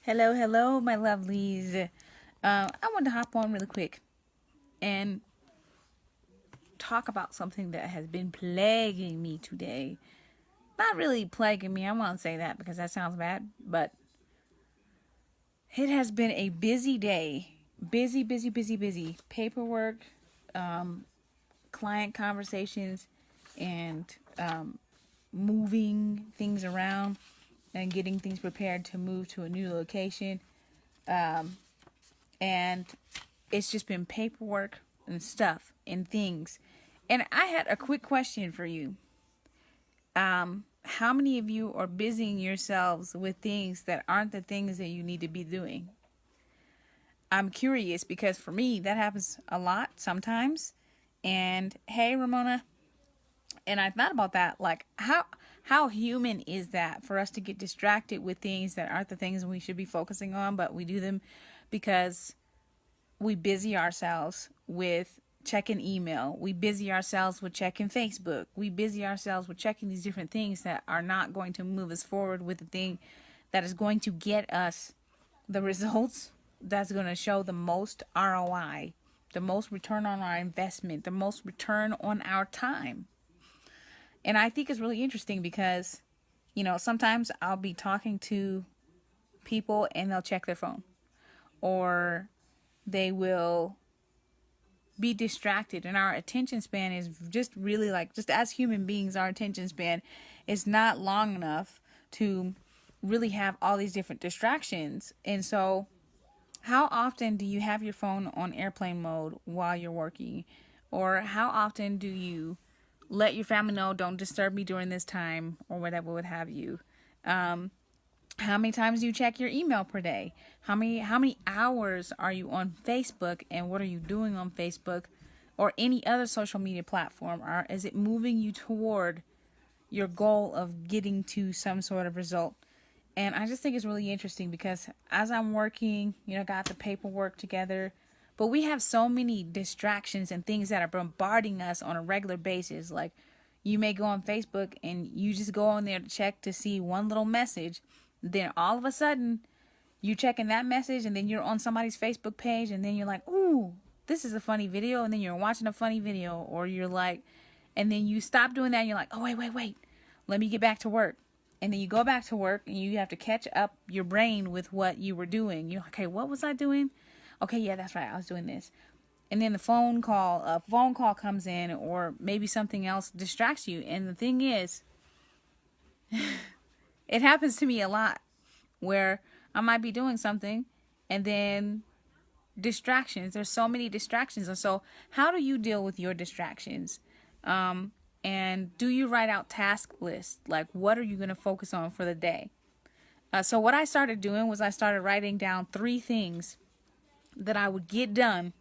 Hello, hello, my lovelies. I wanted to hop on really quick and talk about something that has been plaguing me today. Not really plaguing me, I won't say that because that sounds bad, but it has been a busy day. Busy, busy, busy, busy. Paperwork, client conversations, and moving things around and getting things prepared to move to a new location. And it's just been paperwork and stuff and things. And I had a quick question for you. How many of you are busying yourselves with things that aren't the things that you need to be doing? I'm curious because for me, that happens a lot sometimes. And hey, Ramona, and I thought about that, like how human is that for us to get distracted with things that aren't the things we should be focusing on, but we do them because we busy ourselves with checking email. We busy ourselves with checking Facebook. We busy ourselves with checking these different things that are not going to move us forward with the thing that is going to get us the results that's going to show the most ROI, the most return on our investment, the most return on our time. And I think it's really interesting because, sometimes I'll be talking to people and they'll check their phone, or they will be distracted, and our attention span is just really, like, just as human beings, our attention span is not long enough to really have all these different distractions. And so how often do you have your phone on airplane mode while you're working? Or how often do you let your family know, don't disturb me during this time, or whatever would have you? How many times do you check your email per day? How many hours are you on Facebook, and what are you doing on Facebook or any other social media platform? Or is it moving you toward your goal of getting to some sort of result? And I just think it's really interesting because as I'm working, got the paperwork together, but we have so many distractions and things that are bombarding us on a regular basis. Like, you may go on Facebook and you just go on there to check to see one little message. Then all of a sudden, you checking that message, and then you're on somebody's Facebook page, and then you're like, ooh, this is a funny video. And then you're watching a funny video, or you're like, and then you stop doing that, and you're like, oh, wait, let me get back to work. And then you go back to work, and you have to catch up your brain with what you were doing. You're like, okay, what was I doing? Okay, yeah, that's right, I was doing this. And then a phone call comes in, or maybe something else distracts you. And the thing is, it happens to me a lot where I might be doing something and then distractions. There's so many distractions. And so how do you deal with your distractions? And do you write out task lists? Like, what are you going to focus on for the day? So what I started doing was I started writing down 3 things that I would get done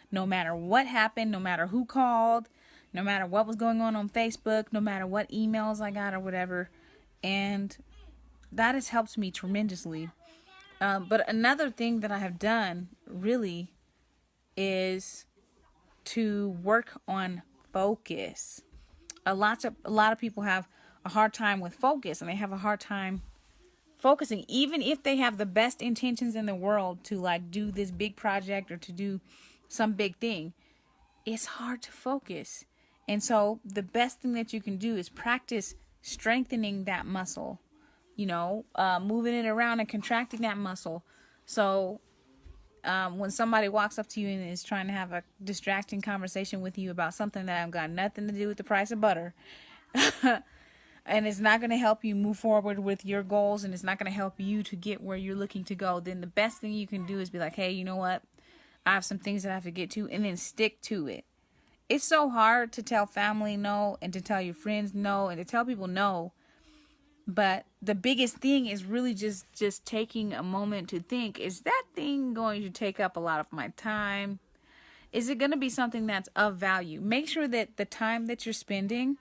no matter what happened, no matter who called, no matter what was going on Facebook, no matter what emails I got or whatever. And that has helped me tremendously. But another thing that I have done really is to work on focus. A lot of people have a hard time with focus, and they have a hard time focusing, even if they have the best intentions in the world to, like, do this big project or to do some big thing. It's hard to focus. And so the best thing that you can do is practice strengthening that muscle, moving it around and contracting that muscle. So when somebody walks up to you and is trying to have a distracting conversation with you about something that I've got nothing to do with the price of butter, and it's not going to help you move forward with your goals, and it's not going to help you to get where you're looking to go, then the best thing you can do is be like, hey, you know what? I have some things that I have to get to, and then stick to it. It's so hard to tell family no, and to tell your friends no, and to tell people no. But the biggest thing is really just taking a moment to think, is that thing going to take up a lot of my time? Is it going to be something that's of value? Make sure that the time that you're spending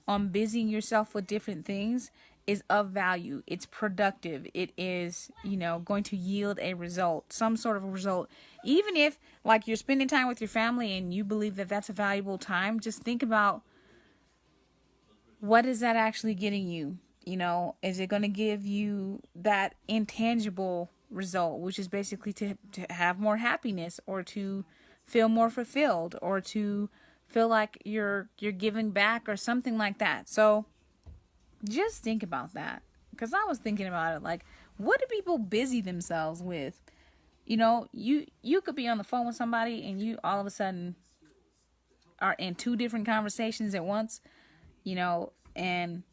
on busying yourself with different things is of value. It's productive. It is, going to yield a result, some sort of a result. Even if, like, you're spending time with your family and you believe that that's a valuable time, just think about, what is that actually getting you? You know, is it going to give you that intangible result, which is basically to have more happiness, or to feel more fulfilled, or to feel like you're giving back or something like that. So just think about that, because I was thinking about it, like, what do people busy themselves with? You know, you could be on the phone with somebody and you all of a sudden are in two different conversations at once, you know, and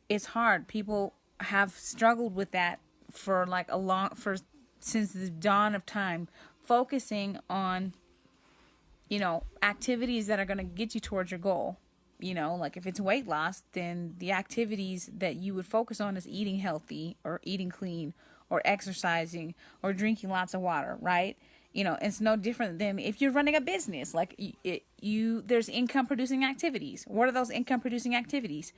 it's hard. People have struggled with that for like since the dawn of time, focusing on, you know, activities that are going to get you towards your goal. You know, like if it's weight loss, then the activities that you would focus on is eating healthy, or eating clean, or exercising, or drinking lots of water, right? You know, it's no different than if you're running a business. Like there's income producing activities. What are those income producing activities?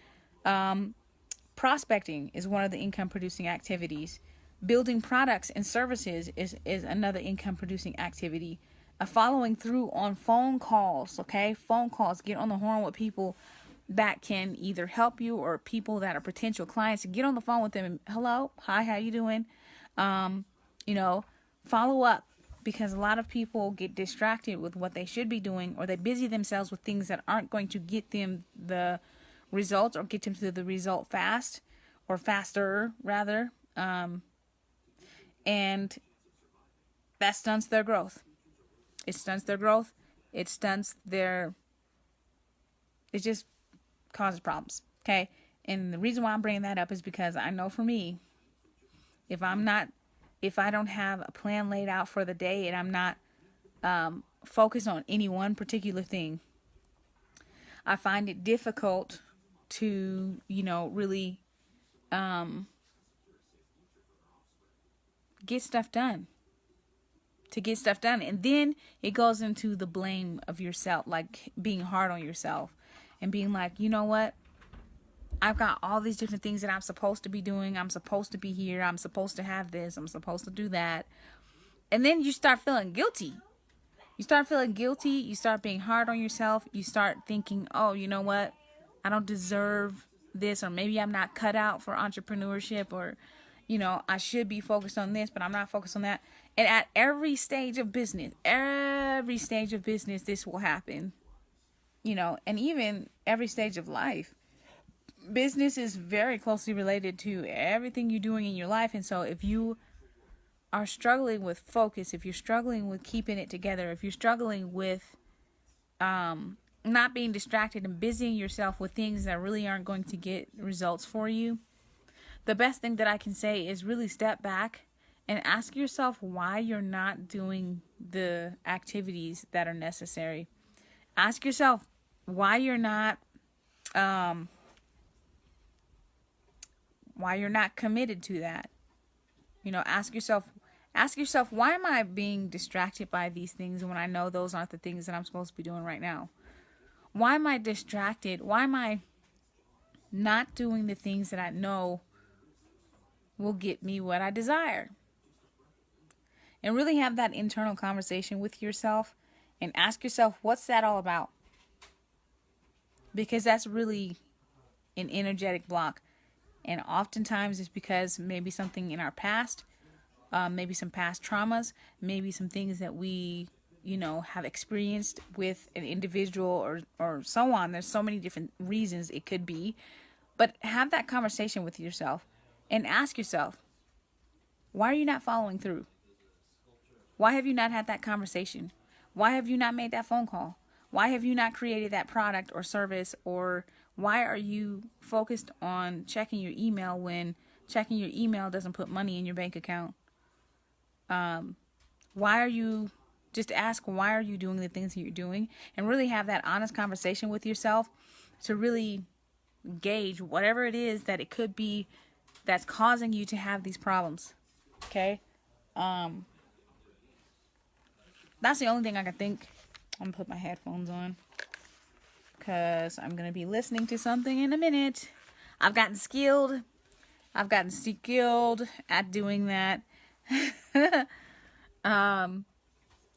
Prospecting is one of the income producing activities. Building products and services is another income producing activity. Following through on phone calls, okay? Phone calls, get on the horn with people that can either help you, or people that are potential clients. Get on the phone with them and, hello, hi, how you doing? You know, follow up, because a lot of people get distracted with what they should be doing, or they busy themselves with things that aren't going to get them the results, or get them to the result fast, or faster rather. And that stunts their growth. It stunts their growth. It just causes problems. Okay. And the reason why I'm bringing that up is because I know for me, if I don't have a plan laid out for the day, and I'm not focused on any one particular thing, I find it difficult to, you know, really get stuff done. And then it goes into the blame of yourself, like being hard on yourself and being like, you know what? I've got all these different things that I'm supposed to be doing. I'm supposed to be here. I'm supposed to have this. I'm supposed to do that. And then you start feeling guilty. You start being hard on yourself. You start thinking, oh, you know what? I don't deserve this, or maybe I'm not cut out for entrepreneurship, or, you know, I should be focused on this, but I'm not focused on that. And at every stage of business, this will happen, you know, and even every stage of life. Business is very closely related to everything you're doing in your life. And so if you are struggling with focus, if you're struggling with keeping it together, if you're struggling with not being distracted and busying yourself with things that really aren't going to get results for you, the best thing that I can say is really step back and ask yourself why you're not doing the activities that are necessary. Ask yourself why you're not committed to that. You know, ask yourself, why am I being distracted by these things when I know those aren't the things that I'm supposed to be doing right now? Why am I distracted? Why am I not doing the things that I know will get me what I desire? And really have that internal conversation with yourself and ask yourself, what's that all about? Because that's really an energetic block. And oftentimes it's because maybe something in our past, maybe some past traumas, maybe some things that we, you know, have experienced with an individual, or so on. There's so many different reasons it could be. But have that conversation with yourself and ask yourself, why are you not following through? Why have you not had that conversation? Why have you not made that phone call? Why have you not created that product or service? Or why are you focused on checking your email when checking your email doesn't put money in your bank account? Just ask, why are you doing the things that you're doing? And really have that honest conversation with yourself to really gauge whatever it is that it could be that's causing you to have these problems. Okay? That's the only thing I can think. I'm gonna put my headphones on because I'm gonna be listening to something in a minute. I've gotten skilled at doing that.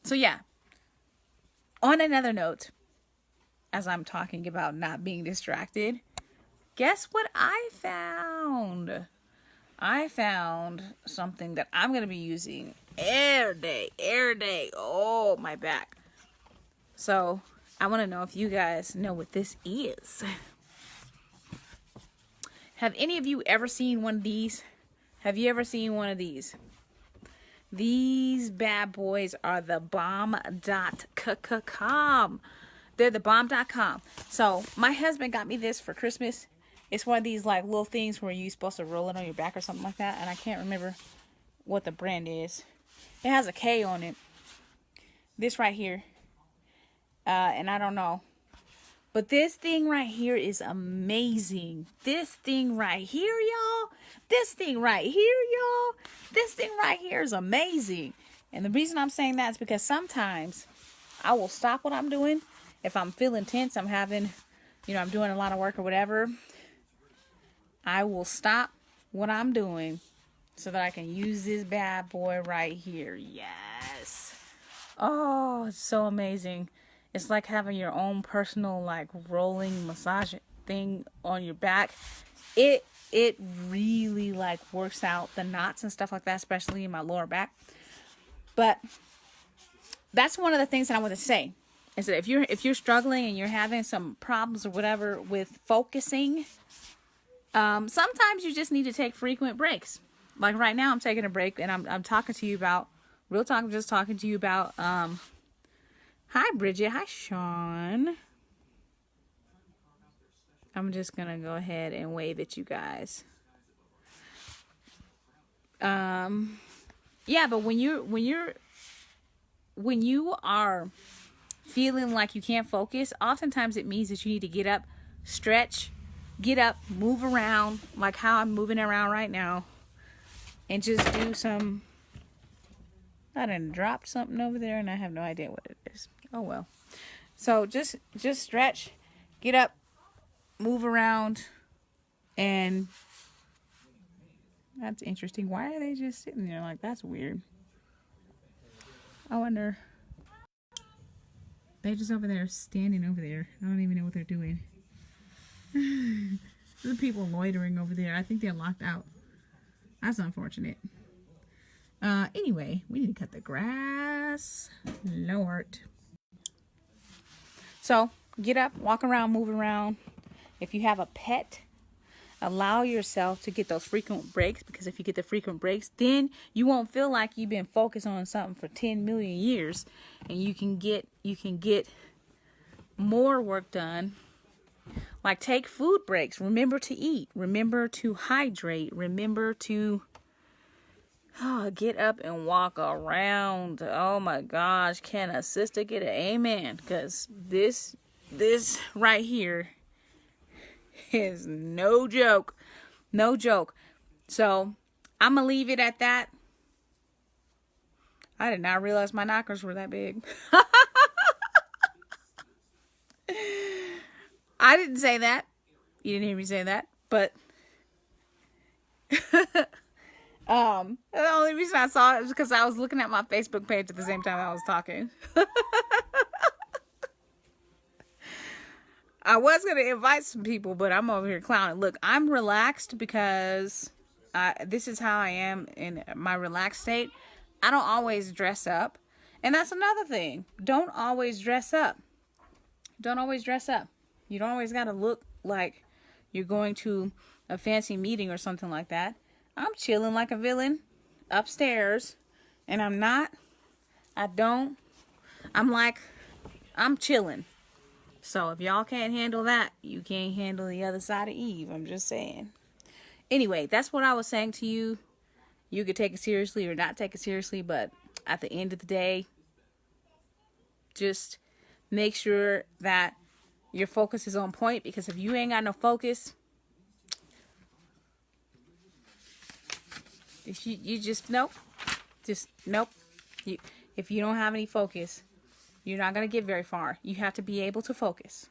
So yeah, on another note, as I'm talking about not being distracted, guess what I found? I found something that I'm going to be using every day, every day. Oh, my back. So I want to know if you guys know what this is. Have any of you ever seen one of these? Have you ever seen one of these? These bad boys are the bomb.com. They're the bomb.com. So my husband got me this for Christmas. It's one of these like little things where you're supposed to roll it on your back or something like that. And I can't remember what the brand is. It has a K on it. This right here. And I don't know. But this thing right here is amazing. This thing right here, y'all. This thing right here, y'all. This thing right here is amazing. And the reason I'm saying that is because sometimes I will stop what I'm doing. If I'm feeling tense, I'm having, I'm doing a lot of work or whatever. I will stop what I'm doing so that I can use this bad boy right here. Yes. Oh, it's so amazing. It's like having your own personal like rolling massage thing on your back. It really like works out the knots and stuff like that, especially in my lower back. But that's one of the things that I want to say is that if you're struggling and you're having some problems or whatever with focusing, sometimes you just need to take frequent breaks. Like right now, I'm taking a break and I'm talking to you about real talk. I'm just talking to you about hi, Bridget. Hi, Sean. I'm just going to go ahead and wave at you guys. Yeah, but when you are feeling like you can't focus, oftentimes it means that you need to get up, stretch, get up, move around, like how I'm moving around right now, and just do some... I done dropped something over there and I have no idea what it is. Oh well. So just stretch, get up, move around, and that's interesting. Why are they just sitting there? Like, that's weird. I wonder. They're just over there standing over there. I don't even know what they're doing. There's people loitering over there. I think they're locked out. That's unfortunate. Anyway, we need to cut the grass. Lord. So, get up, walk around, move around. If you have a pet, allow yourself to get those frequent breaks, because if you get the frequent breaks, then you won't feel like you've been focused on something for 10 million years, and you can get more work done. Like, take food breaks. Remember to eat. Remember to hydrate. Remember to get up and walk around. Oh my gosh, can a sister get an amen? Because this right here is no joke. No joke. So I'm gonna leave it at that. I did not realize my knockers were that big. I didn't say that. You didn't hear me say that, but the only reason I saw it was because I was looking at my Facebook page at the same time I was talking. I was going to invite some people, but I'm over here clowning. Look, I'm relaxed because this is how I am in my relaxed state. I don't always dress up. And that's another thing. Don't always dress up. Don't always dress up. You don't always got to look like you're going to a fancy meeting or something like that. I'm chilling like a villain upstairs, and I'm not. I'm chilling. So if y'all can't handle that, you can't handle the other side of Eve. I'm just saying. Anyway, that's what I was saying to you. You could take it seriously or not take it seriously, but at the end of the day, just make sure that your focus is on point, because if you ain't got no focus, if you just nope. If you don't have any focus, you're not going to get very far. You have to be able to focus.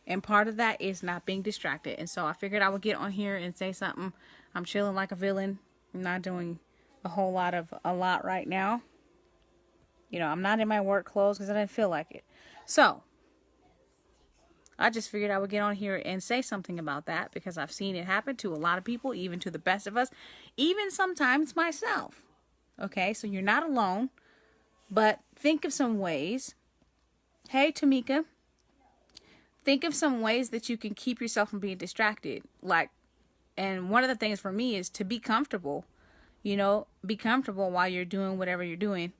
And part of that is not being distracted. And so I figured I would get on here and say something. I'm chilling like a villain. I'm not doing a lot right now. I'm not in my work clothes because I didn't feel like it. So, I just figured I would get on here and say something about that because I've seen it happen to a lot of people, even to the best of us, even sometimes myself. Okay, so you're not alone, but think of some ways. Hey, Tamika, think of some ways that you can keep yourself from being distracted. And one of the things for me is to be comfortable. Be comfortable while you're doing whatever you're doing.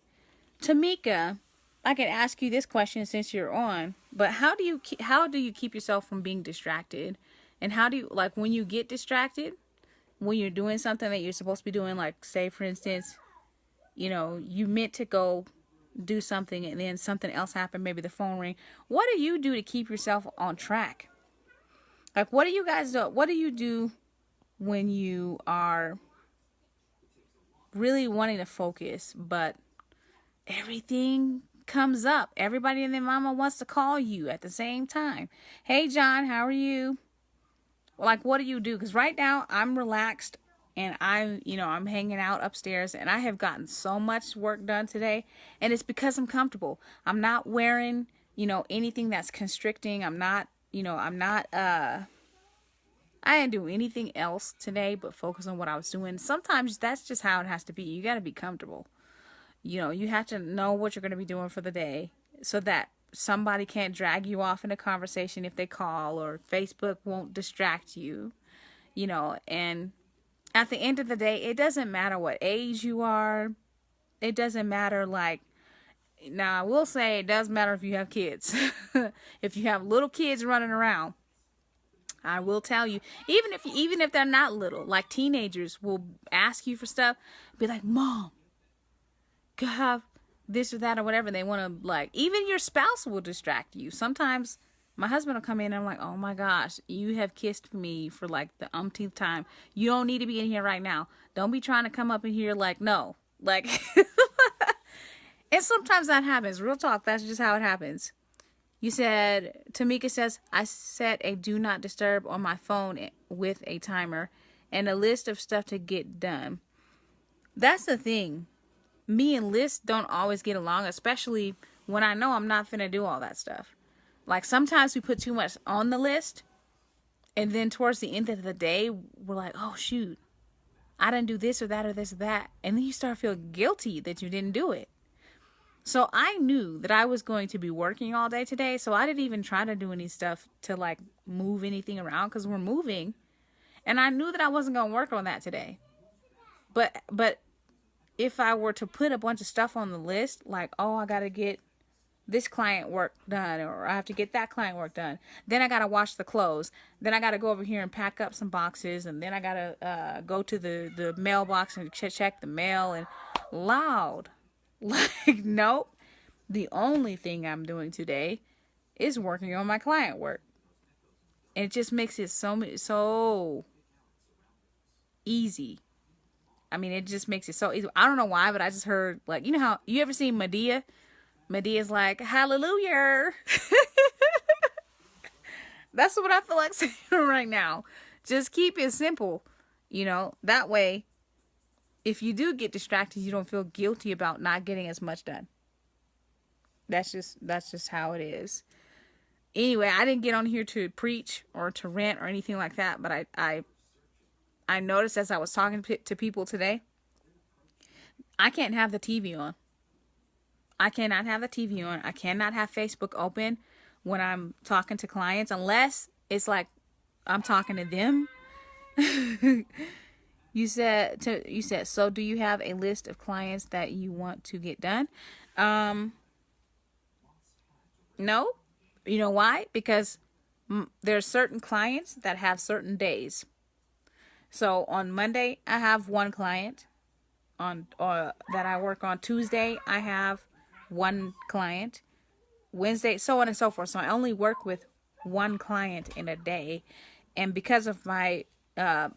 Tamika, I can ask you this question since you're on, but how do you keep yourself from being distracted? And how do you, when you get distracted, when you're doing something that you're supposed to be doing, like say for instance, you meant to go do something and then something else happened, maybe the phone ring. What do you do to keep yourself on track? What do you guys do? What do you do when you are really wanting to focus, but everything comes up? Everybody and their mama wants to call you at the same time. Hey, John, how are you? What do you do? Because right now I'm relaxed and I'm hanging out upstairs and I have gotten so much work done today. And it's because I'm comfortable. I'm not wearing, anything that's constricting. I didn't do anything else today but focus on what I was doing. Sometimes that's just how it has to be. You got to be comfortable. You have to know what you're going to be doing for the day so that somebody can't drag you off in a conversation if they call, or Facebook won't distract you, and at the end of the day, it doesn't matter what age you are. It doesn't matter now I will say it does matter if you have kids. If you have little kids running around, I will tell you, even if they're not little, teenagers will ask you for stuff, be like, Mom, could I have this or that or whatever. They want to even your spouse will distract you. Sometimes my husband will come in and I'm like, oh my gosh, you have kissed me for the umpteenth time. You don't need to be in here right now. Don't be trying to come up in here no. And sometimes that happens. Real talk, that's just how it happens. Tamika says, I set a do not disturb on my phone with a timer and a list of stuff to get done. That's the thing. Me and lists don't always get along, especially when I know I'm not finna do all that stuff. Sometimes we put too much on the list, and then towards the end of the day, we're like, oh shoot, I didn't do this or that or this or that. And then you start feeling guilty that you didn't do it. So I knew that I was going to be working all day today, so I didn't even try to do any stuff to move anything around because we're moving. And I knew that I wasn't going to work on that today. But if I were to put a bunch of stuff on the list, oh, I got to get this client work done, or I have to get that client work done. Then I got to wash the clothes. Then I got to go over here and pack up some boxes. And then I got to go to the mailbox and check the mail. And loud. Nope. The only thing I'm doing today is working on my client work. And it just makes it so easy. I mean, it just makes it so easy. I don't know why, but I just heard, how, you ever seen Medea? Medea's like, hallelujah. That's what I feel like saying right now. Just keep it simple. That way, if you do get distracted, you don't feel guilty about not getting as much done. That's just how it is. Anyway, I didn't get on here to preach or to rant or anything like that, but I noticed as I was talking to people today, I can't have the TV on. I cannot have the TV on. I cannot have Facebook open when I'm talking to clients unless it's I'm talking to them. You said, so do you have a list of clients that you want to get done? No. You know why? Because there's certain clients that have certain days. So on Monday, I have one client that I work on. Tuesday, I have one client. Wednesday, so on and so forth. So I only work with one client in a day. And because of my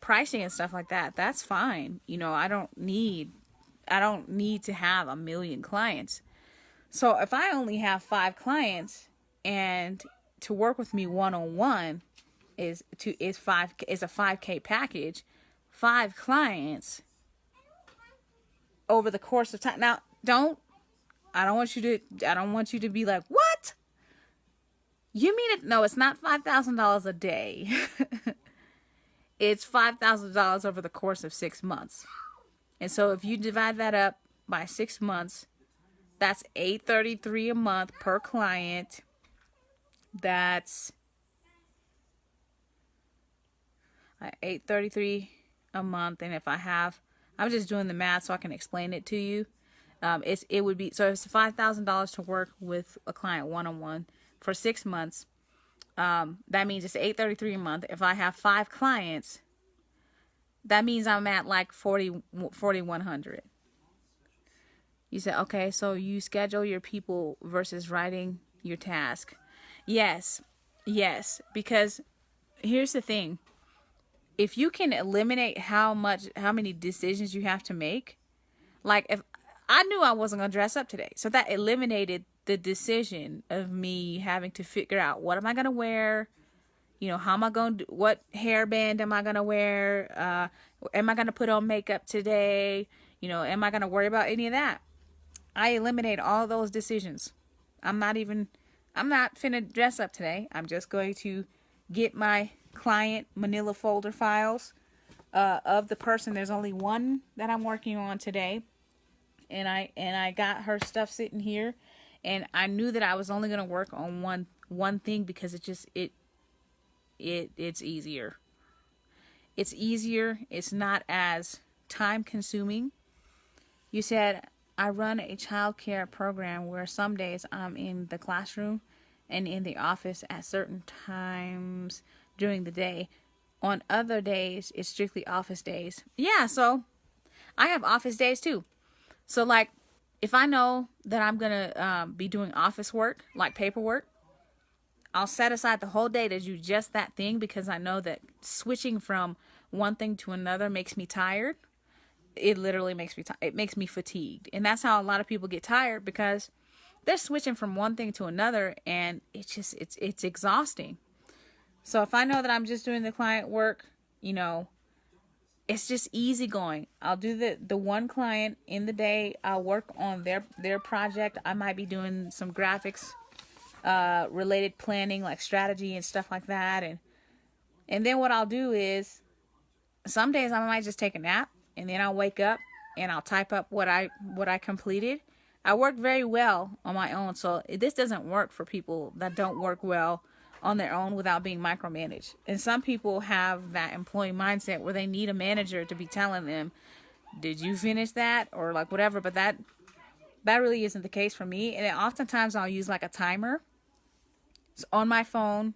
pricing and stuff like that, that's fine. I don't need to have 1 million clients. So if I only have 5 clients and to work with me one-on-one is a 5K package, 5 clients over the course of time. Now, I don't want you to be like, what? You mean it? No, it's not $5,000 a day. It's $5,000 over the course of 6 months. And so if you divide that up by 6 months, that's $833 a month per client. That's $833 a month. And if I'm just doing the math so I can explain it to you. It would be, so it's $5,000 to work with a client one-on-one for 6 months. That means it's $833 a month. If I have 5 clients, that means I'm at like 4,100. You said, okay, so you schedule your people versus writing your task. Yes, because here's the thing. If you can eliminate how many decisions you have to make, like if I knew I wasn't going to dress up today, so that eliminated the decision of me having to figure out what am I going to wear, how am I going to do, what hairband am I going to wear, am I going to put on makeup today, am I going to worry about any of that? I eliminate all those decisions. I'm not finna dress up today. I'm just going to get my client manila folder files of the person. There's only one that I'm working on today, and I got her stuff sitting here, and I knew that I was only going to work on one thing because it's easier. It's easier. It's not as time consuming. You said I run a child care program where some days I'm in the classroom and in the office at certain times during the day. On other days, it's strictly office days. Yeah, so I have office days too. So like, if I know that I'm going to be doing office work, like paperwork, I'll set aside the whole day to do just that thing because I know that switching from one thing to another makes me tired. It literally makes me it makes me fatigued. And that's how a lot of people get tired, because they're switching from one thing to another, and it's exhausting. So if I know that I'm just doing the client work, it's just easy going. I'll do the one client in the day. I'll work on their project. I might be doing some graphics related planning, like strategy and stuff like that. And then what I'll do is some days I might just take a nap, and then I'll wake up and I'll type up what I completed. I work very well on my own, so this doesn't work for people that don't work well on their own without being micromanaged. And some people have that employee mindset where they need a manager to be telling them, did you finish that? Or like whatever. But that really isn't the case for me. And then oftentimes I'll use like a timer. So on my phone,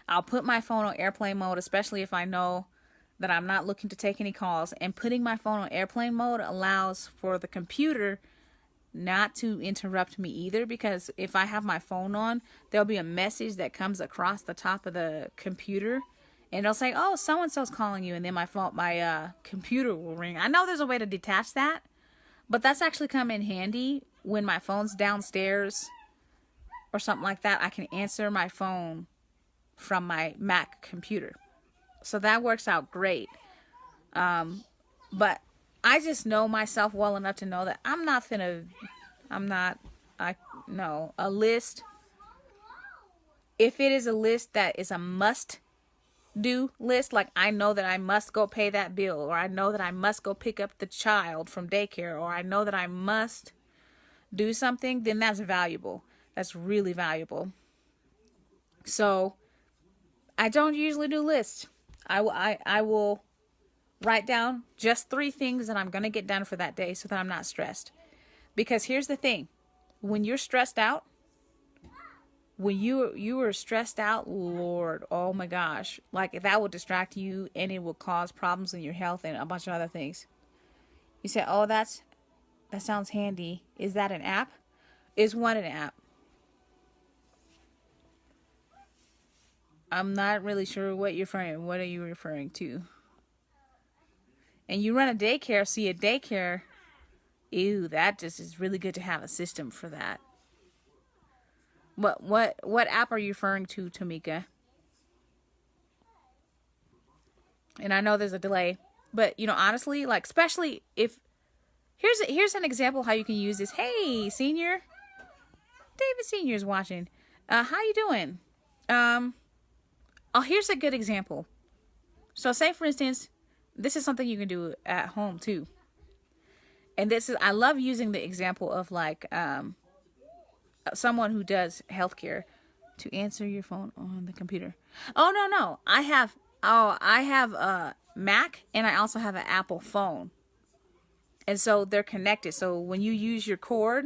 I'll put my phone on airplane mode, especially if I know that I'm not looking to take any calls. And putting my phone on airplane mode allows for the computer not to interrupt me either, because if I have my phone on, there'll be a message that comes across the top of the computer, and it'll say, oh, so and so's calling you, and then my computer will ring. I know there's a way to detach that, but that's actually come in handy when my phone's downstairs or something like that. I can answer my phone from my Mac computer, so that works out great. But I just know myself well enough to know that a list. If it is a list that is a must do list, like I know that I must go pay that bill, or I know that I must go pick up the child from daycare, or I know that I must do something, then that's valuable. That's really valuable. So I don't usually do lists. I will write down just 3 things that I'm going to get done for that day so that I'm not stressed. Because here's the thing. When you're stressed out, when you are stressed out, Lord, oh my gosh, like that will distract you, and it will cause problems in your health and a bunch of other things. You say, oh, that sounds handy. Is that an app? Is one an app? I'm not really sure what are you referring to? And you run a daycare, see a daycare, ew, that just is really good to have a system for that. What app are you referring to, Tamika? And I know there's a delay, but honestly, like, especially if here's an example how you can use this. Hey, Senior. David Senior is watching. How you doing? Um, oh, here's a good example. So say for instance, this is something you can do at home too. And this is, I love using the example of like someone who does healthcare to answer your phone on the computer. Oh no. I have a Mac and I also have an Apple phone. And so they're connected. So when you use your cord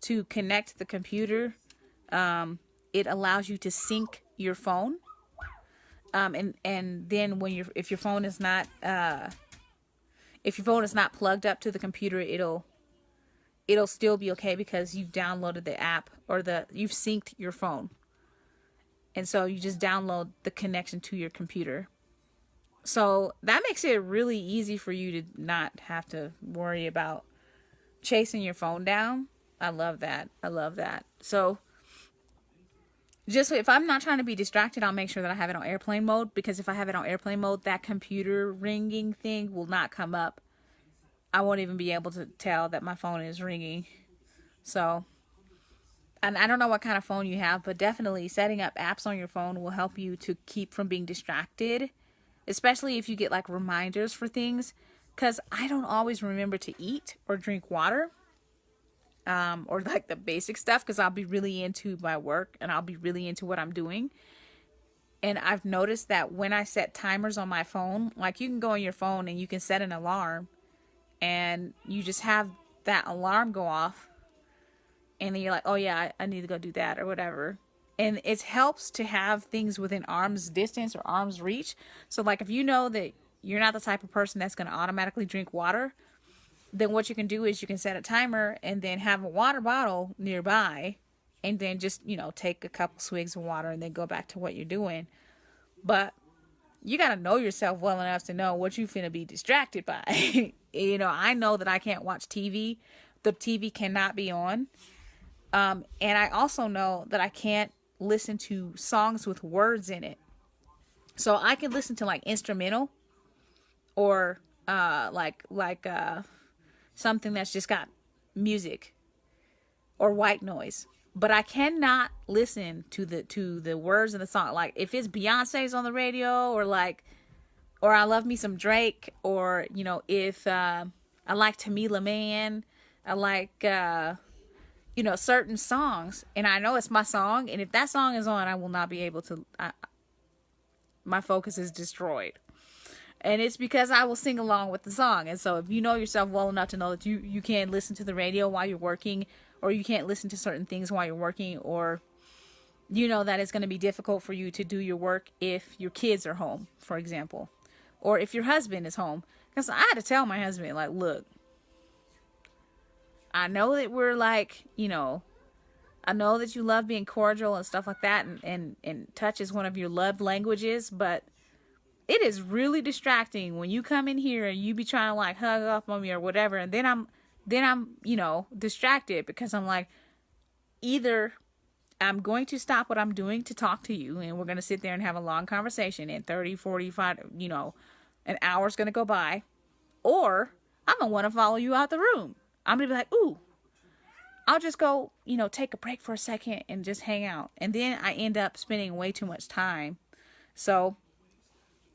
to connect the computer, it allows you to sync your phone. And then when if your phone is not plugged up to the computer, it'll still be okay because you've downloaded the app or you've synced your phone. And so you just download the connection to your computer. So that makes it really easy for you to not have to worry about chasing your phone down. I love that. So just if I'm not trying to be distracted, I'll make sure that I have it on airplane mode, because if I have it on airplane mode, that computer ringing thing will not come up. I won't even be able to tell that my phone is ringing. So, and I don't know what kind of phone you have, but definitely setting up apps on your phone will help you to keep from being distracted, especially if you get like reminders for things, because I don't always remember to eat or drink water. Or like the basic stuff, because I'll be really into my work and I'll be really into what I'm doing. And I've noticed that when I set timers on my phone, like you can go on your phone and you can set an alarm and you just have that alarm go off and then you're like, oh yeah, I need to go do that or whatever. And it helps to have things within arm's distance or arm's reach. So like if you know that you're not the type of person that's going to automatically drink water, then what you can do is you can set a timer and then have a water bottle nearby and then just, take a couple swigs of water and then go back to what you're doing. But you got to know yourself well enough to know what you finna be distracted by. I know that I can't watch TV. The TV cannot be on. And I also know that I can't listen to songs with words in it. So I can listen to like instrumental or something that's just got music or white noise, but I cannot listen to the words in the song. Like if it's Beyonce's on the radio or I love me some Drake, or if I like Tamila Mann, I like certain songs and I know it's my song, and if that song is on, I will not be able to, my focus is destroyed. And it's because I will sing along with the song. And so if you know yourself well enough to know that you can't listen to the radio while you're working, or you can't listen to certain things while you're working, or that it's going to be difficult for you to do your work if your kids are home, for example, or if your husband is home. Because I had to tell my husband, like, look, I know that we're like, I know that you love being cordial and stuff like that, and touch is one of your love languages, but it is really distracting when you come in here and you be trying to like hug up on me or whatever. And then I'm, distracted because I'm like, either I'm going to stop what I'm doing to talk to you and we're going to sit there and have a long conversation, and 30, 45, an hour's going to go by, or I'm going to want to follow you out the room. I'm going to be like, ooh, I'll just go, take a break for a second and just hang out. And then I end up spending way too much time. So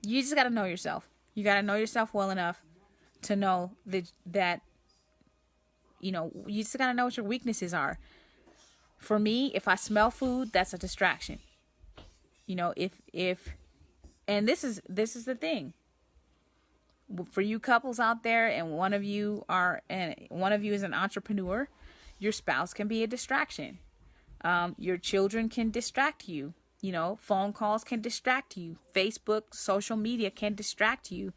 you just got to know yourself. You got to know yourself well enough to know that you just got to know what your weaknesses are. For me, if I smell food, that's a distraction. And this is the thing. For you couples out there, and one of you is an entrepreneur, your spouse can be a distraction. Your children can distract you. Phone calls can distract you. Facebook, social media can distract you.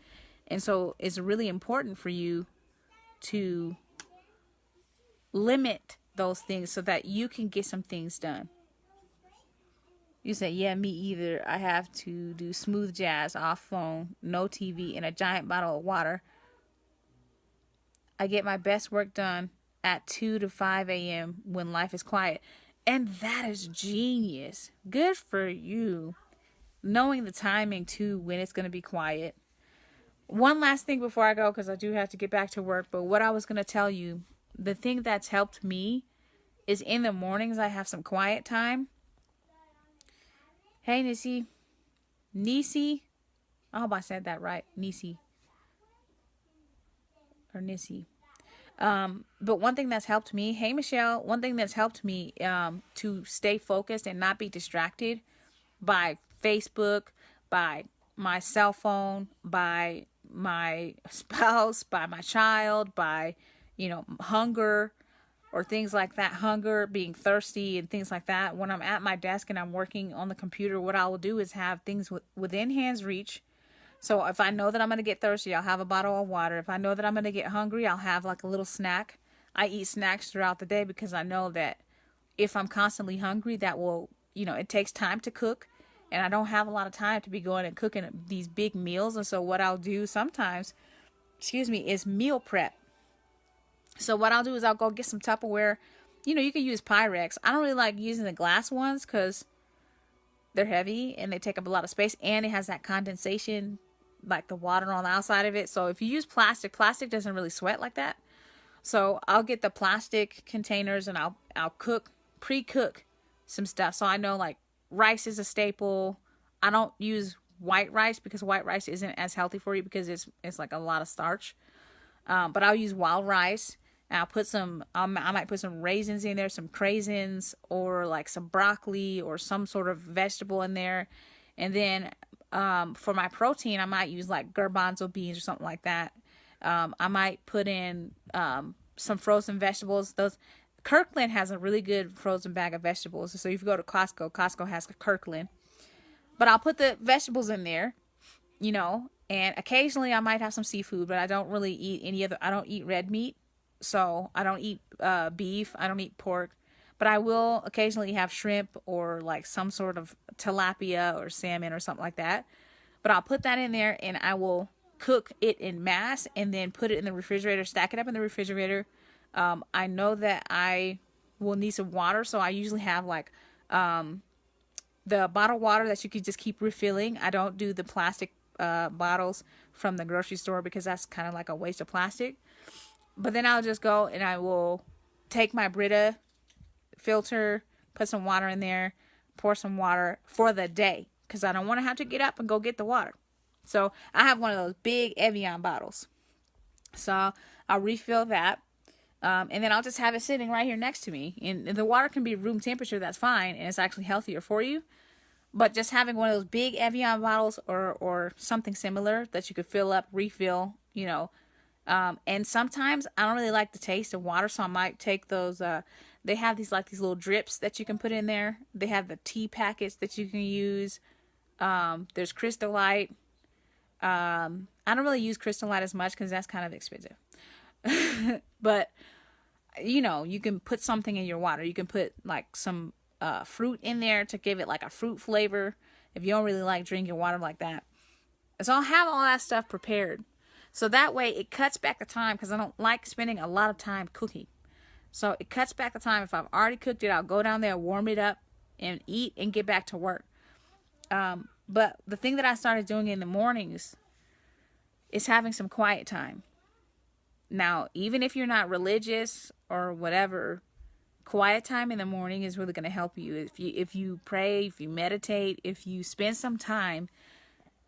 And so it's really important for you to limit those things so that you can get some things done. You say, yeah, me either. I have to do smooth jazz off phone, no TV, and a giant bottle of water. I get my best work done at 2 to 5 a.m. when life is quiet. And that is genius. Good for you. Knowing the timing too, when it's going to be quiet. One last thing before I go, because I do have to get back to work. But what I was going to tell you, the thing that's helped me is in the mornings I have some quiet time. Hey, Nisi. Nisi. I hope I said that right. Nisi. Or Nisi. But one thing that's helped me, hey Michelle, one thing that's helped me to stay focused and not be distracted by Facebook, by my cell phone, by my spouse, by my child, by, hunger or things like that, hunger, being thirsty and things like that. When I'm at my desk and I'm working on the computer, what I will do is have things within hand's reach. So if I know that I'm going to get thirsty, I'll have a bottle of water. If I know that I'm going to get hungry, I'll have like a little snack. I eat snacks throughout the day because I know that if I'm constantly hungry, that will, it takes time to cook. And I don't have a lot of time to be going and cooking these big meals. And so what I'll do sometimes, is meal prep. So what I'll do is I'll go get some Tupperware. You can use Pyrex. I don't really like using the glass ones because they're heavy and they take up a lot of space. And it has that condensation, like the water on the outside of it. So if you use plastic doesn't really sweat like that. So I'll get the plastic containers and I'll pre-cook some stuff. So I know like rice is a staple. I don't use white rice because white rice isn't as healthy for you because it's like a lot of starch. But I'll use wild rice. And I'll put I might put some raisins in there, some craisins, or like some broccoli or some sort of vegetable in there. And then for my protein, I might use like garbanzo beans or something like that. I might put in some frozen vegetables. Kirkland has a really good frozen bag of vegetables. So if you go to Costco has Kirkland. But I'll put the vegetables in there, and occasionally I might have some seafood, but I don't really eat I don't eat red meat. So I don't eat beef. I don't eat pork. But I will occasionally have shrimp or like some sort of tilapia or salmon or something like that. But I'll put that in there and I will cook it in mass and then put it in the refrigerator, stack it up in the refrigerator. I know that I will need some water. So I usually have like the bottled water that you can just keep refilling. I don't do the plastic bottles from the grocery store because that's kind of like a waste of plastic. But then I'll just go and I will take my Brita filter, put some water in there, pour some water for the day because I don't want to have to get up and go get the water. So I have one of those big Evian bottles. So I'll refill that. And then I'll just have it sitting right here next to me. And the water can be room temperature, that's fine. And it's actually healthier for you. But just having one of those big Evian bottles or something similar that you could fill up, refill, and sometimes I don't really like the taste of water, so I might take those. They have these little drips that you can put in there. They have the tea packets that you can use. There's Crystal Light. I don't really use Crystal Light as much because that's kind of expensive. But you can put something in your water. You can put like some fruit in there to give it like a fruit flavor if you don't really like drinking water like that. So I'll have all that stuff prepared. So that way it cuts back the time because I don't like spending a lot of time cooking. So it cuts back the time. If I've already cooked it, I'll go down there, warm it up, and eat and get back to work. But the thing that I started doing in the mornings is having some quiet time. Now, even if you're not religious or whatever, quiet time in the morning is really going to help you. If you pray, if you meditate, if you spend some time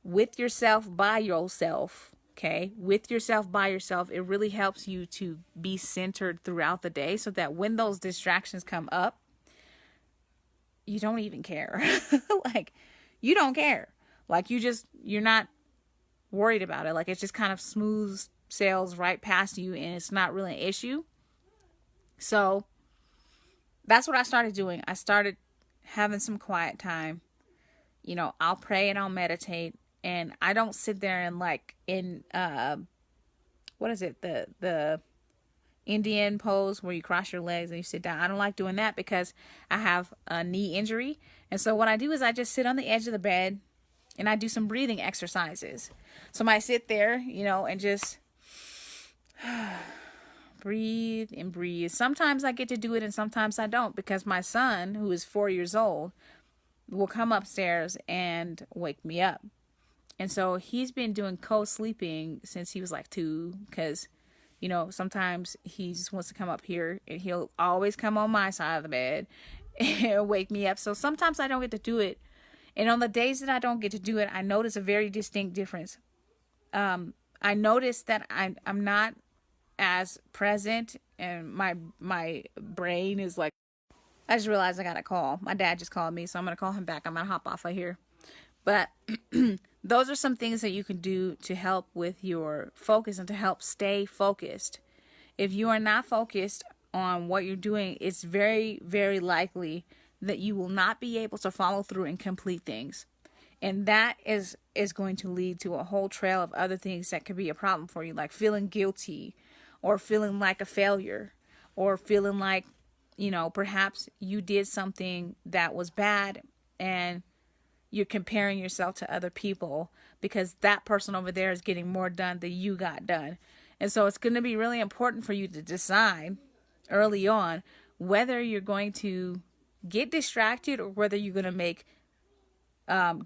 with yourself, by yourself, okay, with yourself, by yourself, it really helps you to be centered throughout the day so that when those distractions come up, you don't even care. Like, you don't care. Like, you're not worried about it. Like, it just kind of smooth sails right past you and it's not really an issue. So that's what I started doing. I started having some quiet time. I'll pray and I'll meditate. And I don't sit there and what is it? The Indian pose where you cross your legs and you sit down. I don't like doing that because I have a knee injury. And so what I do is I just sit on the edge of the bed and I do some breathing exercises. So I might sit there, and just breathe and breathe. Sometimes I get to do it and sometimes I don't because my son, who is 4 years old, will come upstairs and wake me up. And so he's been doing co-sleeping since he was like 2 because, sometimes he just wants to come up here and he'll always come on my side of the bed and wake me up. So sometimes I don't get to do it. And on the days that I don't get to do it, I notice a very distinct difference. I notice that I'm not as present, and my brain is like, I just realized I got a call. My dad just called me, so I'm going to call him back. I'm going to hop off of here. But those are some things that you can do to help with your focus and to help stay focused. If you are not focused on what you're doing, it's very, very likely that you will not be able to follow through and complete things. And that is going to lead to a whole trail of other things that could be a problem for you, like feeling guilty or feeling like a failure or feeling like, perhaps you did something that was bad and you're comparing yourself to other people because that person over there is getting more done than you got done. And so it's going to be really important for you to decide early on whether you're going to get distracted or whether you're going to make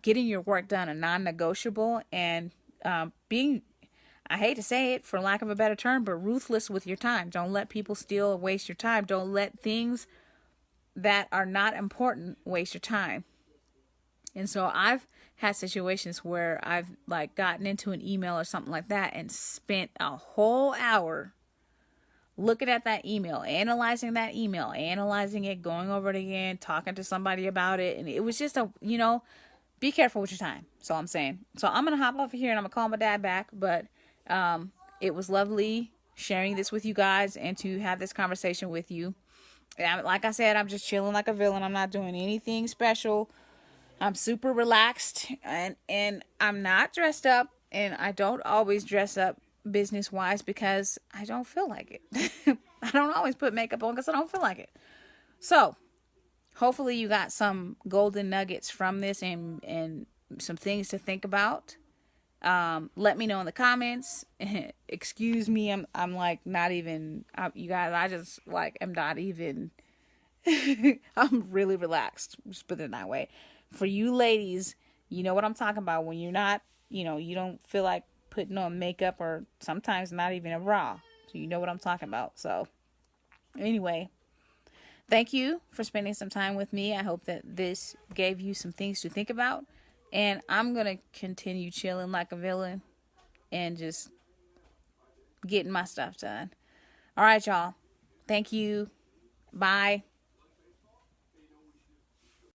getting your work done a non-negotiable and being, I hate to say it for lack of a better term, but ruthless with your time. Don't let people steal or waste your time. Don't let things that are not important waste your time. And so I've had situations where I've like gotten into an email or something like that and spent a whole hour looking at that email, analyzing it, going over it again, talking to somebody about it. And it was just be careful with your time. That's all I'm saying. So I'm going to hop off of here and I'm going to call my dad back. But it was lovely sharing this with you guys and to have this conversation with you. And like I said, I'm just chilling like a villain. I'm not doing anything special. I'm super relaxed and I'm not dressed up, and I don't always dress up business wise because I don't feel like it. I don't always put makeup on because I don't feel like it. So hopefully you got some golden nuggets from this and some things to think about. Let me know in the comments. Excuse me, I'm like not even, you guys, I just like am not even, I'm really relaxed. Just put it that way. For you ladies, you know what I'm talking about when you're not, you don't feel like putting on makeup or sometimes not even a bra. So you know what I'm talking about. So anyway, thank you for spending some time with me. I hope that this gave you some things to think about. And I'm going to continue chilling like a villain and just getting my stuff done. All right, y'all. Thank you. Bye.